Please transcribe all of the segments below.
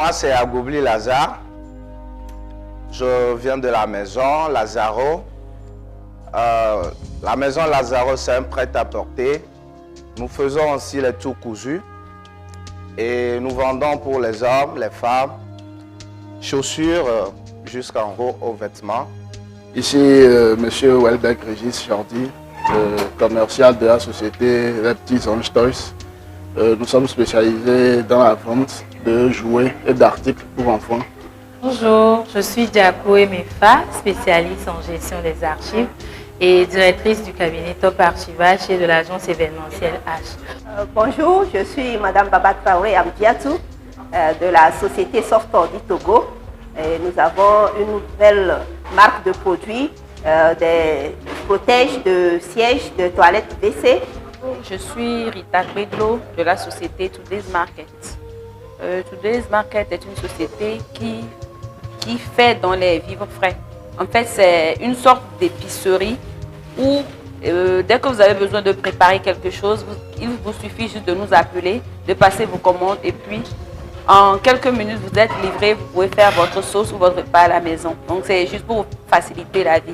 Moi, c'est Agoubli Lazare. Je viens de la maison Lazaro. La maison Lazaro, c'est un prêt-à-porter. Nous faisons aussi les tout cousus. Et nous vendons pour les hommes, les femmes, chaussures jusqu'en haut aux vêtements. Ici, Monsieur Welbeck Régis Jordi, commercial de la société Les Petits Anges Toys. Nous sommes spécialisés dans la vente de jouets et d'articles pour enfants. Bonjour, je suis Diako Emefa, spécialiste en gestion des archives et directrice du cabinet Top Archivage et de l'agence événementielle H. Bonjour, je suis Madame Baba Traoré Amdiatou de la société Softordi Togo. Et nous avons une nouvelle marque de produits, des protèges de sièges de toilettes WC. Je suis Rita Bedlo de la société Today's Market. Today's Market est une société qui fait dans les vivres frais. En fait, c'est une sorte d'épicerie où dès que vous avez besoin de préparer quelque chose, il vous suffit juste de nous appeler, de passer vos commandes et puis en quelques minutes, vous êtes livré, vous pouvez faire votre sauce ou votre repas à la maison. Donc, c'est juste pour vous faciliter la vie.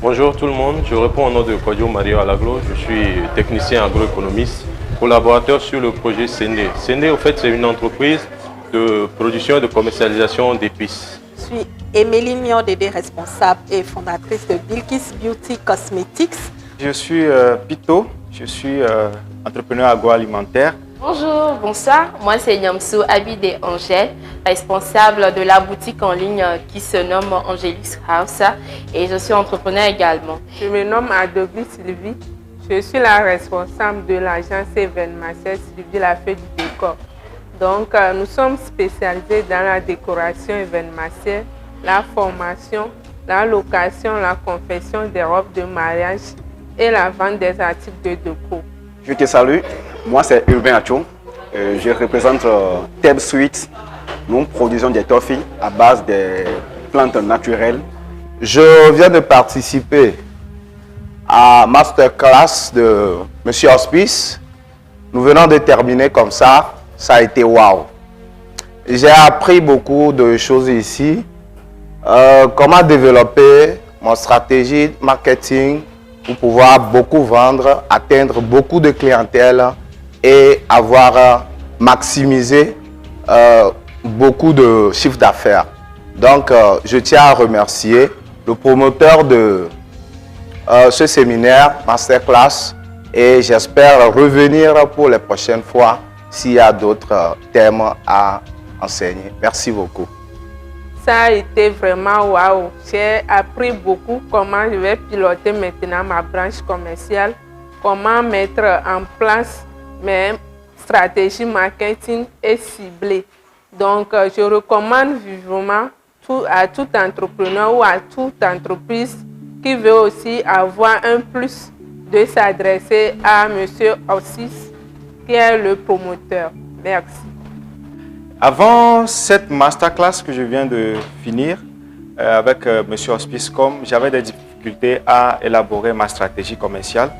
Bonjour tout le monde, je réponds au nom de Kodio Mario Alaglo. Je suis technicien agroéconomiste, collaborateur sur le projet Sendé. Sendé, au fait, c'est une entreprise de production et de commercialisation d'épices. Je suis Émilie Miondédé, responsable et fondatrice de Bilkis Beauty Cosmetics. Je suis Pito, je suis entrepreneur agroalimentaire. Bonjour, bonsoir, moi c'est Nyamsou Abide Angèle, responsable de la boutique en ligne qui se nomme Angelus House et je suis entrepreneur également. Je me nomme Adogli Sylvie, je suis la responsable de l'agence événementielle Sylvie La Fée du Décor. Donc nous sommes spécialisés dans la décoration événementielle, la formation, la location, la confection des robes de mariage et la vente des articles de déco. Je te salue, moi c'est Urbain Acho, je représente Teb Sweet. Nous produisons des toffees à base des plantes naturelles. Je viens de participer à masterclass de Monsieur Hospice. Nous venons de terminer comme ça a été waouh. J'ai appris beaucoup de choses ici. Comment développer mon stratégie marketing pour pouvoir beaucoup vendre, atteindre beaucoup de clientèle et avoir maximisé beaucoup de chiffre d'affaires. Donc, je tiens à remercier le promoteur de ce séminaire, Masterclass, et j'espère revenir pour les prochaines fois s'il y a d'autres thèmes à enseigner. Merci beaucoup. Ça a été vraiment waouh. J'ai appris beaucoup comment je vais piloter maintenant ma branche commerciale, comment mettre en place mes stratégies marketing et ciblées. Donc, je recommande vivement à tout entrepreneur ou à toute entreprise qui veut aussi avoir un plus de s'adresser à M. Ossis, qui est le promoteur. Merci. Avant cette masterclass que je viens de finir avec M. Hospicecom, j'avais des difficultés à élaborer ma stratégie commerciale.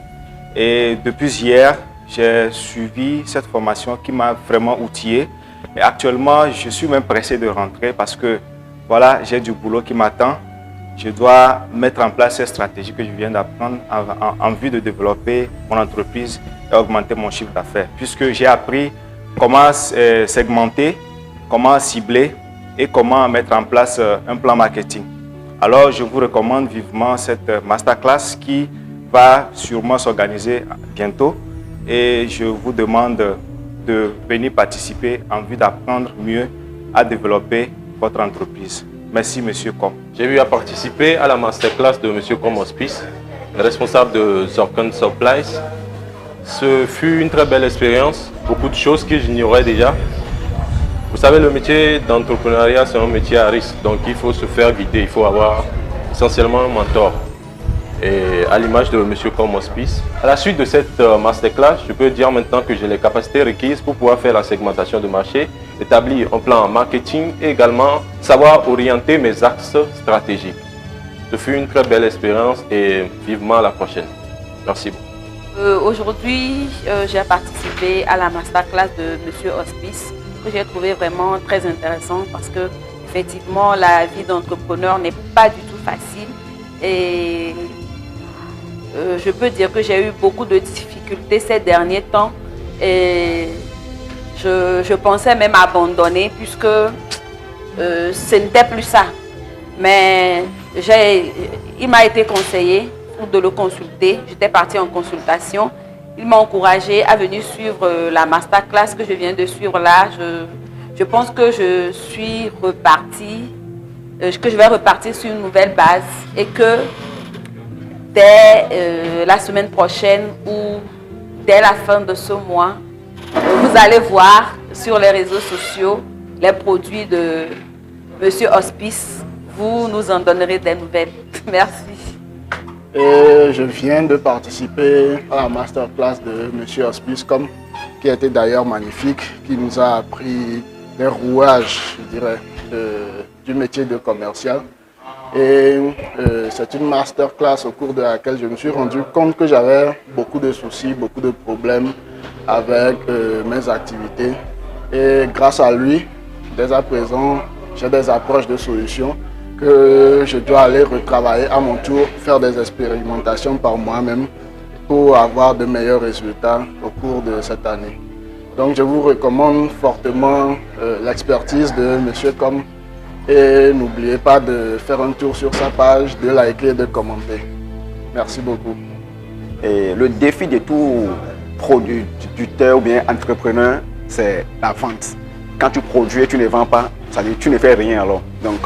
Et depuis hier, j'ai suivi cette formation qui m'a vraiment outillé. Et actuellement, je suis même pressé de rentrer parce que voilà, j'ai du boulot qui m'attend. Je dois mettre en place cette stratégie que je viens d'apprendre en vue de développer mon entreprise et augmenter mon chiffre d'affaires. Puisque j'ai appris comment segmenter, comment cibler et comment mettre en place un plan marketing. Alors, je vous recommande vivement cette masterclass qui va sûrement s'organiser bientôt et je vous demande de venir participer en vue d'apprendre mieux à développer votre entreprise. Merci, Monsieur Com. J'ai eu à participer à la masterclass de Monsieur Com Hospice, responsable de Zorkan Supplies. Ce fut une très belle expérience, beaucoup de choses que j'ignorais déjà. Vous savez, le métier d'entrepreneuriat, c'est un métier à risque, donc il faut se faire guider, il faut avoir essentiellement un mentor. Et à l'image de M. Com Hospice. À la suite de cette masterclass, je peux dire maintenant que j'ai les capacités requises pour pouvoir faire la segmentation de marché, établir un plan marketing et également savoir orienter mes axes stratégiques. Ce fut une très belle expérience et vivement à la prochaine. Merci beaucoup. Aujourd'hui, j'ai participé à la masterclass de M. Hospice que j'ai trouvé vraiment très intéressant parce que effectivement la vie d'entrepreneur n'est pas du tout facile et je peux dire que j'ai eu beaucoup de difficultés ces derniers temps et je pensais même abandonner puisque ce n'était plus ça. Mais il m'a été conseillé de le consulter. J'étais partie en consultation. Il m'a encouragé à venir suivre la masterclass que je viens de suivre là. Je pense que je suis repartie, que je vais repartir sur une nouvelle base et que dès la semaine prochaine ou dès la fin de ce mois, vous allez voir sur les réseaux sociaux les produits de Monsieur Hospice. Vous nous en donnerez des nouvelles. Merci. Et je viens de participer à la masterclass de Monsieur Hospice, qui était d'ailleurs magnifique, qui nous a appris les rouages, je dirais, du métier de commercial. Et c'est une masterclass au cours de laquelle je me suis rendu compte que j'avais beaucoup de soucis, beaucoup de problèmes avec mes activités. Et grâce à lui, dès à présent, j'ai des approches de solutions que je dois aller retravailler à mon tour, faire des expérimentations par moi-même pour avoir de meilleurs résultats au cours de cette année. Donc je vous recommande fortement l'expertise de M. Com et n'oubliez pas de faire un tour sur sa page, de liker et de commenter. Merci beaucoup. Et le défi de tout producteur ou bien entrepreneur, c'est la vente. Quand tu produis et tu ne vends pas, ça veut dire que tu ne fais rien alors. Donc,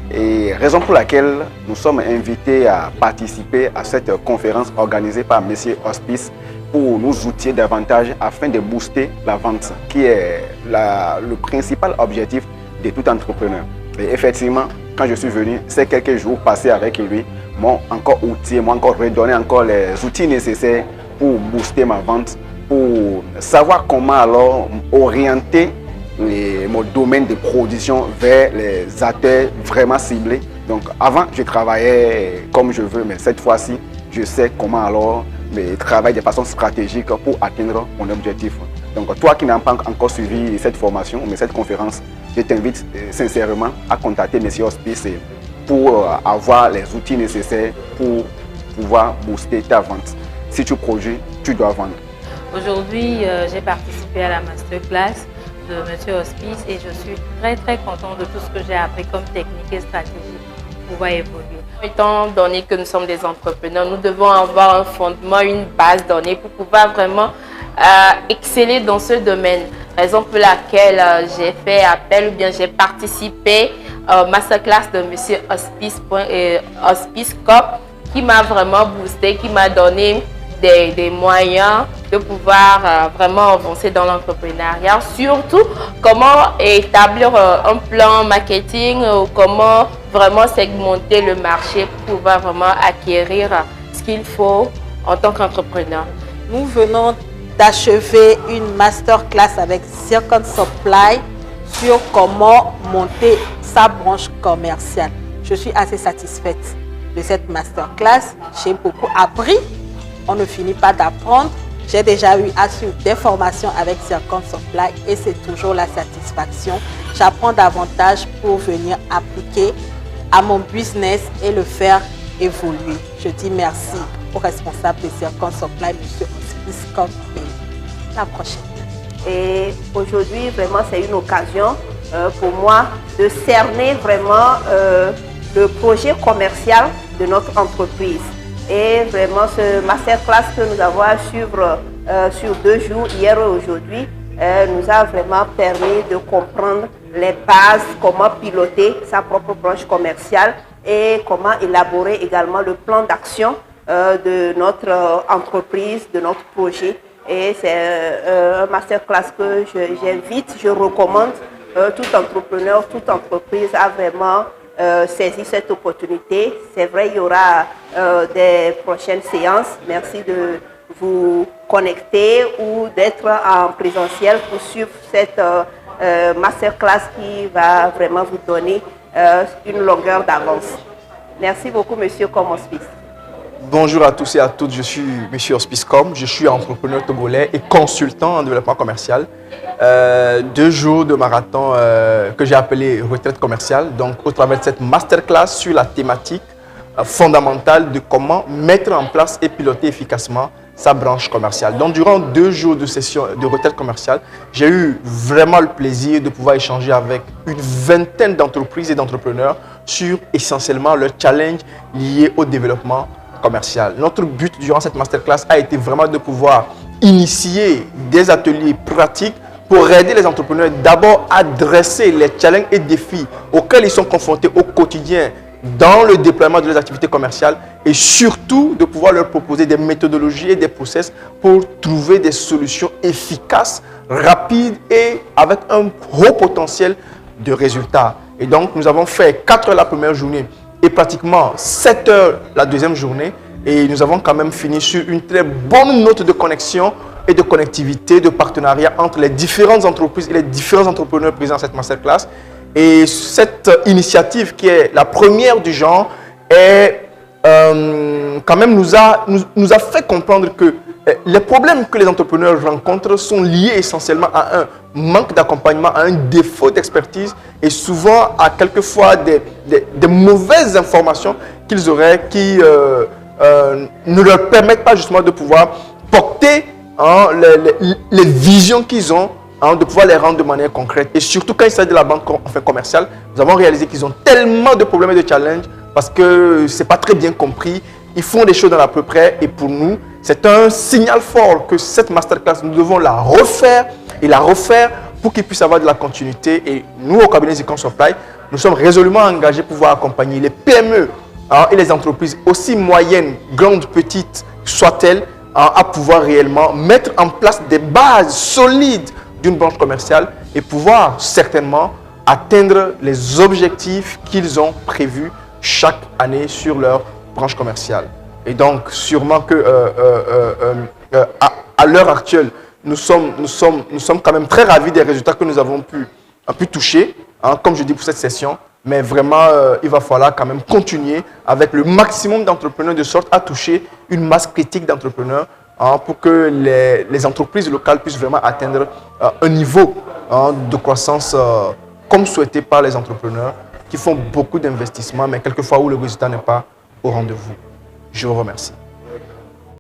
et raison pour laquelle nous sommes invités à participer à cette conférence organisée par M. Hospice pour nous outiller davantage afin de booster la vente, qui est le principal objectif de tout entrepreneur. Et effectivement, quand je suis venu, ces quelques jours passés avec lui m'ont encore outillé, m'ont encore redonné encore les outils nécessaires pour booster ma vente, pour savoir comment alors orienter mon domaine de production vers les acteurs vraiment ciblés. Donc avant, je travaillais comme je veux, mais cette fois-ci, je sais comment alors travailler de façon stratégique pour atteindre mon objectif. Donc toi qui n'as pas encore suivi cette formation, mais cette conférence, je t'invite sincèrement à contacter M. Hospice pour avoir les outils nécessaires pour pouvoir booster ta vente. Si tu produis, tu dois vendre. Aujourd'hui, j'ai participé à la masterclass de M. Hospice et je suis très contente de tout ce que j'ai appris comme technique et stratégie pour pouvoir évoluer. Étant donné que nous sommes des entrepreneurs, nous devons avoir un fondement, une base donnée pour pouvoir vraiment exceller dans ce domaine. Raison pour laquelle j'ai fait appel ou bien j'ai participé à masterclass de M. Hospice Corp qui m'a vraiment boosté, qui m'a donné des moyens de pouvoir vraiment avancer dans l'entrepreneuriat. Surtout, comment établir un plan marketing, comment vraiment segmenter le marché pour pouvoir vraiment acquérir ce qu'il faut en tant qu'entrepreneur. Nous venons d'achever une masterclass avec Zircon Supply sur comment monter sa branche commerciale. Je suis assez satisfaite de cette masterclass. J'ai beaucoup appris. On ne finit pas d'apprendre. J'ai déjà eu à suivre des formations avec Zircon Supply et c'est toujours la satisfaction. J'apprends davantage pour venir appliquer à mon business et le faire évoluer. Je dis merci au responsable de Zircon Supply, M. Hospice Corp. La prochaine. Et aujourd'hui, vraiment, c'est une occasion pour moi de cerner vraiment le projet commercial de notre entreprise. Et vraiment, ce masterclass que nous avons à suivre sur 2 jours, hier et aujourd'hui, nous a vraiment permis de comprendre les bases, comment piloter sa propre branche commerciale et comment élaborer également le plan d'action de notre entreprise, de notre projet. Et c'est un masterclass que j'invite, je recommande tout entrepreneur, toute entreprise à vraiment saisir cette opportunité. C'est vrai, il y aura des prochaines séances. Merci de vous connecter ou d'être en présentiel pour suivre cette masterclass qui va vraiment vous donner une longueur d'avance. Merci beaucoup, Monsieur Com Hospice. Bonjour à tous et à toutes, je suis M. Hospicecom, je suis entrepreneur togolais et consultant en développement commercial. 2 jours de marathon que j'ai appelé retraite commerciale, donc au travers de cette masterclass sur la thématique fondamentale de comment mettre en place et piloter efficacement sa branche commerciale. Donc durant 2 jours de session de retraite commerciale, j'ai eu vraiment le plaisir de pouvoir échanger avec une vingtaine d'entreprises et d'entrepreneurs sur essentiellement leurs challenges liés au développement commercial. Notre but durant cette masterclass a été vraiment de pouvoir initier des ateliers pratiques pour aider les entrepreneurs d'abord à dresser les challenges et défis auxquels ils sont confrontés au quotidien dans le déploiement de leurs activités commerciales et surtout de pouvoir leur proposer des méthodologies et des process pour trouver des solutions efficaces, rapides et avec un haut potentiel de résultats. Et donc, nous avons fait 4 heures la première journée et pratiquement 7 heures la deuxième journée. Et nous avons quand même fini sur une très bonne note de connexion et de connectivité, de partenariat entre les différentes entreprises et les différents entrepreneurs présents dans cette masterclass. Et cette initiative qui est la première du genre quand même nous a fait comprendre que les problèmes que les entrepreneurs rencontrent sont liés essentiellement à un manque d'accompagnement, à un défaut d'expertise et souvent à quelquefois des mauvaises informations qu'ils auraient qui ne leur permettent pas justement de pouvoir porter les visions qu'ils ont, de pouvoir les rendre de manière concrète. Et surtout quand il s'agit de la banque commerciale, nous avons réalisé qu'ils ont tellement de problèmes et de challenges parce que ce n'est pas très bien compris. Ils font des choses dans l'à peu près et pour nous, c'est un signal fort que cette masterclass, nous devons la refaire et la refaire pour qu'ils puissent avoir de la continuité. Et nous, au cabinet Zircon Supply, nous sommes résolument engagés pour pouvoir accompagner les PME et les entreprises, aussi moyennes, grandes, petites soient-elles, à pouvoir réellement mettre en place des bases solides d'une branche commerciale et pouvoir certainement atteindre les objectifs qu'ils ont prévus chaque année sur leur branche commerciale. Et donc, sûrement que à l'heure actuelle, nous sommes quand même très ravis des résultats que nous avons pu toucher, comme je dis pour cette session. Mais vraiment, il va falloir quand même continuer avec le maximum d'entrepreneurs de sorte à toucher une masse critique d'entrepreneurs pour que les entreprises locales puissent vraiment atteindre un niveau de croissance comme souhaité par les entrepreneurs qui font beaucoup d'investissements, mais quelquefois où le résultat n'est pas au rendez-vous. Je vous remercie.